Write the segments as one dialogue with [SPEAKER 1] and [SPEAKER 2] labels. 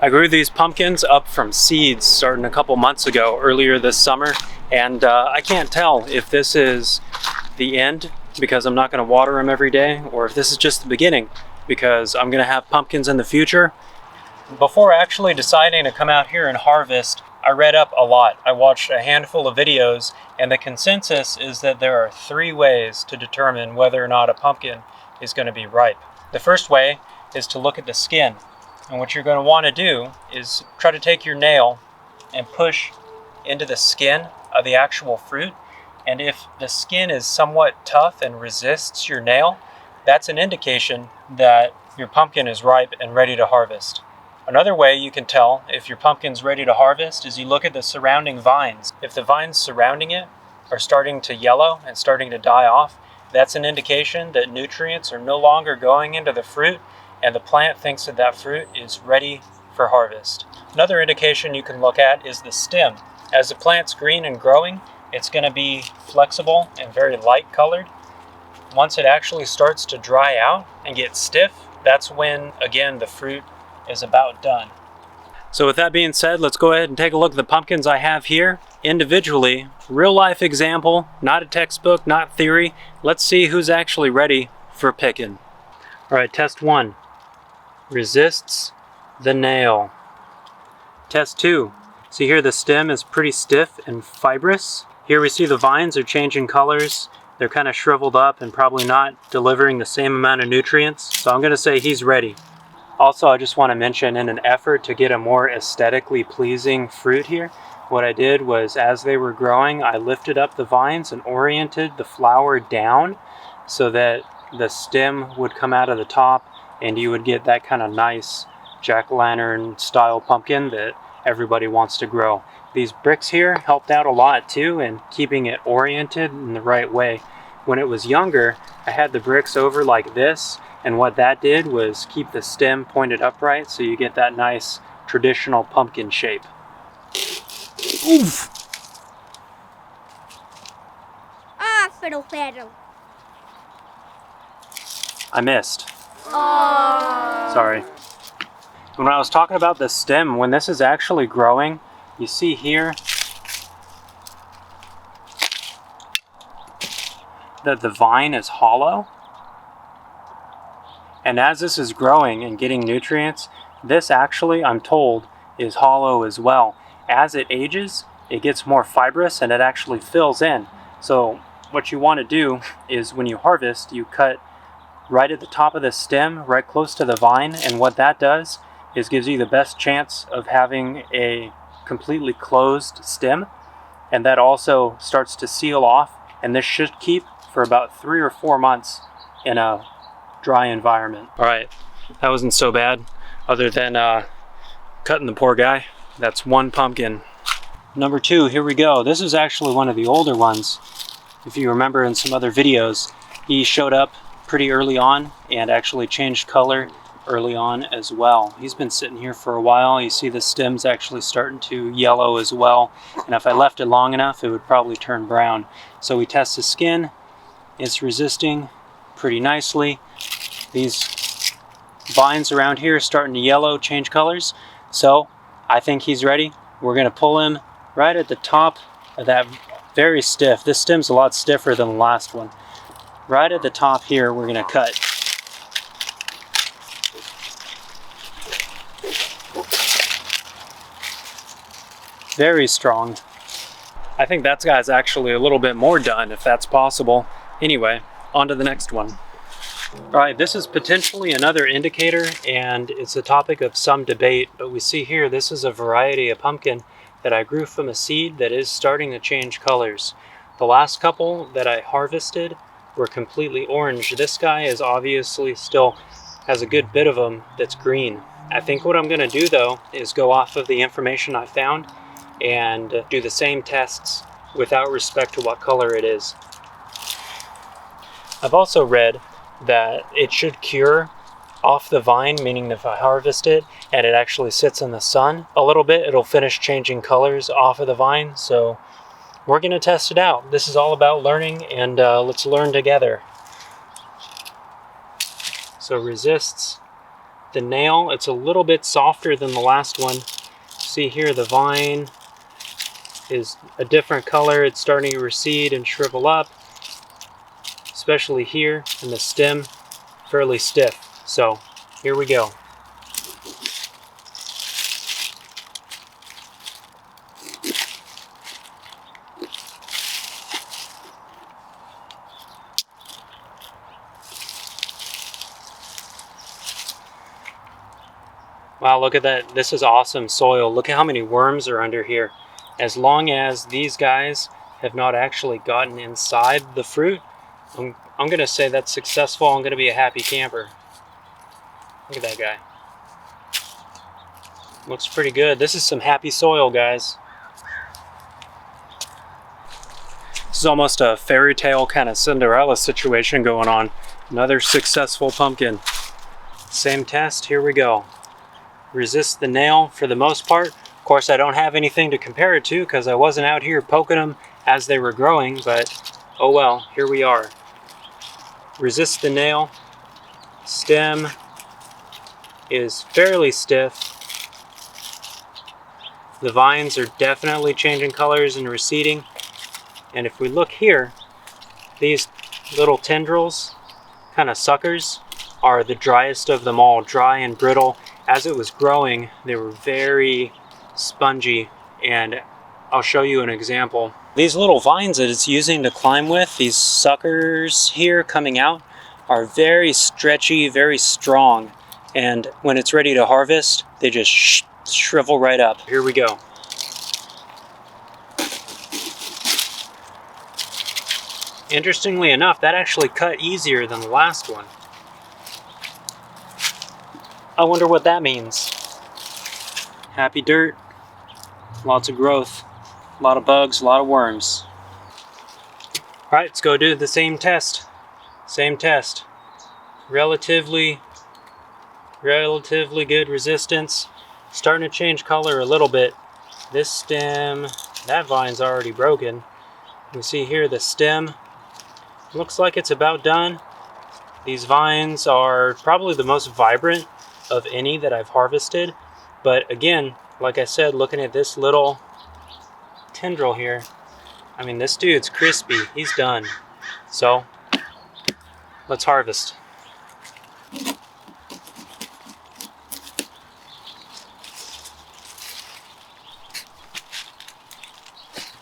[SPEAKER 1] I grew these pumpkins up from seeds starting a couple months ago, earlier this summer, and I can't tell if this is the end because I'm not going to water them every day, or if this is just the beginning because I'm going to have pumpkins in the future. Before actually deciding to come out here and harvest, I read up a lot. I watched a handful of videos, and the consensus is that there are 3 ways to determine whether or not a pumpkin is going to be ripe. The first way is to look at the skin. And what you're going to want to do is try to take your nail and push into the skin of the actual fruit. And if the skin is somewhat tough and resists your nail, that's an indication that your pumpkin is ripe and ready to harvest. Another way you can tell if your pumpkin's ready to harvest is you look at the surrounding vines. If the vines surrounding it are starting to yellow and starting to die off, that's an indication that nutrients are no longer going into the fruit and the plant thinks that that fruit is ready for harvest. Another indication you can look at is the stem. As the plant's green and growing, it's going to be flexible and very light colored. Once it actually starts to dry out and get stiff, that's when, again, the fruit is about done. So with that being said, let's go ahead and take a look at the pumpkins I have here individually. Real life example, not a textbook, not theory. Let's see who's actually ready for picking. All right, test 1. Resists the nail. Test 2. See here the stem is pretty stiff and fibrous. Here we see the vines are changing colors. They're kind of shriveled up and probably not delivering the same amount of nutrients. So I'm going to say he's ready. Also, I just want to mention, in an effort to get a more aesthetically pleasing fruit here, what I did was, as they were growing, I lifted up the vines and oriented the flower down so that the stem would come out of the top and you would get that kind of nice jack-o'-lantern style pumpkin that everybody wants to grow. These bricks here helped out a lot too in keeping it oriented in the right way. When it was younger, I had the bricks over like this, and what that did was keep the stem pointed upright so you get that nice traditional pumpkin shape. Oof!
[SPEAKER 2] Ah, fiddle faddle.
[SPEAKER 1] I missed.
[SPEAKER 2] Aww.
[SPEAKER 1] Sorry. When I was talking about the stem, when this is actually growing, you see here that the vine is hollow. And as this is growing and getting nutrients, this actually, I'm told, is hollow as well. As it ages, it gets more fibrous and it actually fills in. So what you want to do is when you harvest, you cut right at the top of the stem, right close to the vine, and what that does is gives you the best chance of having a completely closed stem, and that also starts to seal off, and this should keep for about 3 or 4 months in a dry environment. All right, that wasn't so bad, other than cutting the poor guy. That's 1 pumpkin. Number 2, here we go. This is actually one of the older ones. If you remember in some other videos, he showed up pretty early on and actually changed color early on as well. He's been sitting here for a while. You see the stem's actually starting to yellow as well, and if I left it long enough, it would probably turn brown. So we test the skin. It's resisting pretty nicely. These vines around here are starting to yellow, change colors. So I think he's ready. We're going to pull him right at the top of that, very stiff. This stem's a lot stiffer than the last one. Right at the top here, we're going to cut. Very strong. I think that guy's actually a little bit more done, if that's possible. Anyway, on to the next one. All right, this is potentially another indicator, and it's a topic of some debate, but we see here this is a variety of pumpkin that I grew from a seed that is starting to change colors. The last couple that I harvested were completely orange. This guy is obviously still has a good bit of them that's green. I think what I'm going to do though is go off of the information I found and do the same tests without respect to what color it is. I've also read that it should cure off the vine, meaning if I harvest it and it actually sits in the sun a little bit, it'll finish changing colors off of the vine. So we're going to test it out. This is all about learning, and let's learn together. So resists the nail. It's a little bit softer than the last one. See here, the vine is a different color. It's starting to recede and shrivel up, especially here, and the stem fairly stiff. So here we go. Wow, look at that. This is awesome soil. Look at how many worms are under here. As long as these guys have not actually gotten inside the fruit, I'm going to say that's successful. I'm going to be a happy camper. Look at that guy. Looks pretty good. This is some happy soil, guys. This is almost a fairy tale kind of Cinderella situation going on. Another successful pumpkin. Same test. Here we go. Resist the nail for the most part. Of course, I don't have anything to compare it to because I wasn't out here poking them as they were growing, but oh well, here we are. Resist the nail. Stem is fairly stiff. The vines are definitely changing colors and receding. And if we look here, these little tendrils, kind of suckers, are the driest of them all, dry and brittle. As it was growing, they were very spongy, and I'll show you an example. These little vines that it's using to climb with, these suckers here coming out, are very stretchy, very strong, and when it's ready to harvest, they just shrivel right up. Here we go. Interestingly enough, that actually cut easier than the last one. I wonder what that means. Happy dirt, lots of growth, a lot of bugs, a lot of worms. All right, let's go do the same test. Same test. Relatively good resistance. Starting to change color a little bit. This stem, that vine's already broken. You see here the stem looks like it's about done. These vines are probably the most vibrant of any that I've harvested, but again, like I said, looking at this little tendril here, I mean, this dude's crispy. He's done. So let's harvest.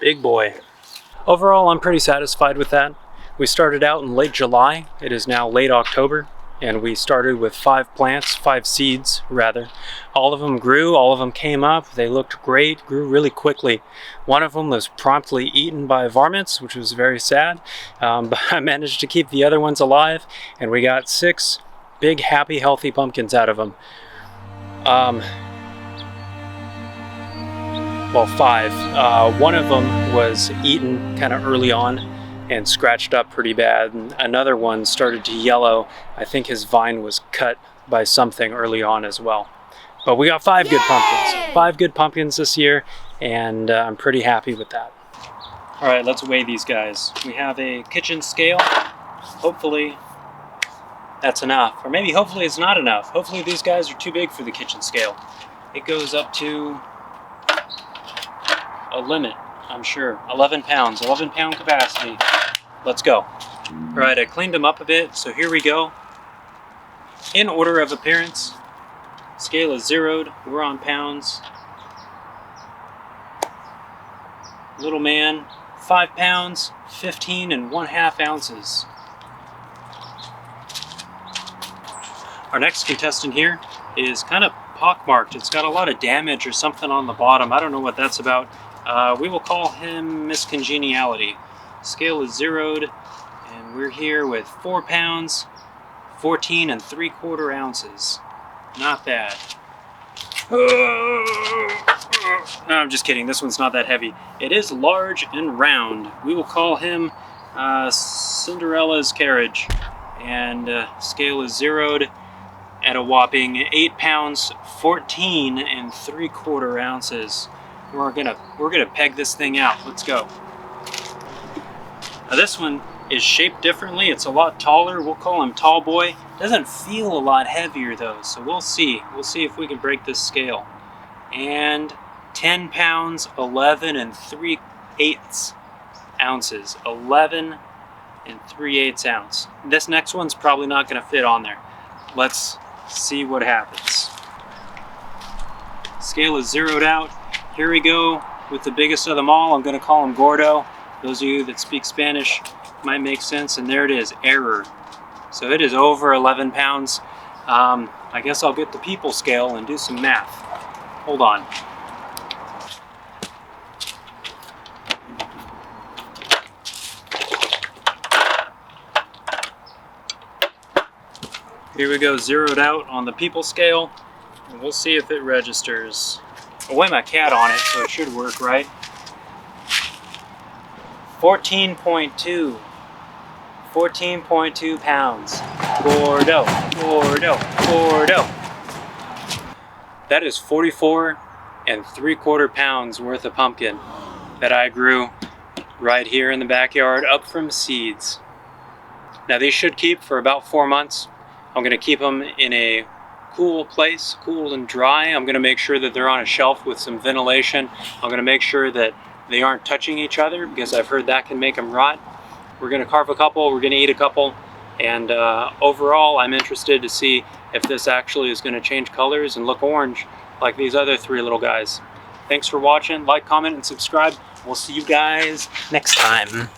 [SPEAKER 1] Big boy. Overall, I'm pretty satisfied with that. We started out in late July. It is now late October, and we started with 5 plants, 5 seeds rather. All of them grew, all of them came up. They looked great, grew really quickly. One of them was promptly eaten by varmints, which was very sad, but I managed to keep the other ones alive, and we got 6 big, happy, healthy pumpkins out of them. Well, 5. One of them was eaten kind of early on and scratched up pretty bad. And another one started to yellow. I think his vine was cut by something early on as well. But we got 5 good pumpkins. 5 good pumpkins this year, and I'm pretty happy with that. All right, let's weigh these guys. We have a kitchen scale. Hopefully that's enough, or maybe hopefully it's not enough. Hopefully these guys are too big for the kitchen scale. It goes up to a limit, I'm sure. 11 pounds, 11 pound capacity. Let's go. All right, I cleaned them up a bit, so here we go. In order of appearance, scale is zeroed, we're on pounds. Little man, 5 pounds, 15½ ounces. Our next contestant here is kind of pockmarked. It's got a lot of damage or something on the bottom. I don't know what that's about. We will call him Miscongeniality. Scale is zeroed, and we're here with 4 pounds, 14¾ ounces. Not bad. No, I'm just kidding. This one's not that heavy. It is large and round. We will call him Cinderella's carriage. And scale is zeroed at a whopping 8 pounds, 14¾ ounces. We're gonna peg this thing out. Let's go. Now this one is shaped differently. It's a lot taller. We'll call him Tall Boy. Doesn't feel a lot heavier though, so we'll see. We'll see if we can break this scale. And 10 pounds, 11 and 3/8 ounces. 11 and 3/8 ounce. This next one's probably not going to fit on there. Let's see what happens. Scale is zeroed out. Here we go with the biggest of them all. I'm going to call him Gordo. Those of you that speak Spanish might make sense. And there it is, error. So it is over 11 pounds. I guess I'll get the people scale and do some math. Hold on. Here we go, zeroed out on the people scale, and we'll see if it registers. I weigh my cat on it, so it should work, right? 14.2. 14.2 pounds. Gordo, Gordo, Gordo. That is 44 3/4 pounds worth of pumpkin that I grew right here in the backyard up from seeds. Now these should keep for about 4 months. I'm gonna keep them in a cool place, cool and dry. I'm gonna make sure that they're on a shelf with some ventilation. I'm gonna make sure that they aren't touching each other because I've heard that can make them rot. We're gonna carve a couple, we're gonna eat a couple, and overall I'm interested to see if this actually is gonna change colors and look orange like these other 3 little guys. Thanks for watching, like, comment, and subscribe. We'll see you guys next time.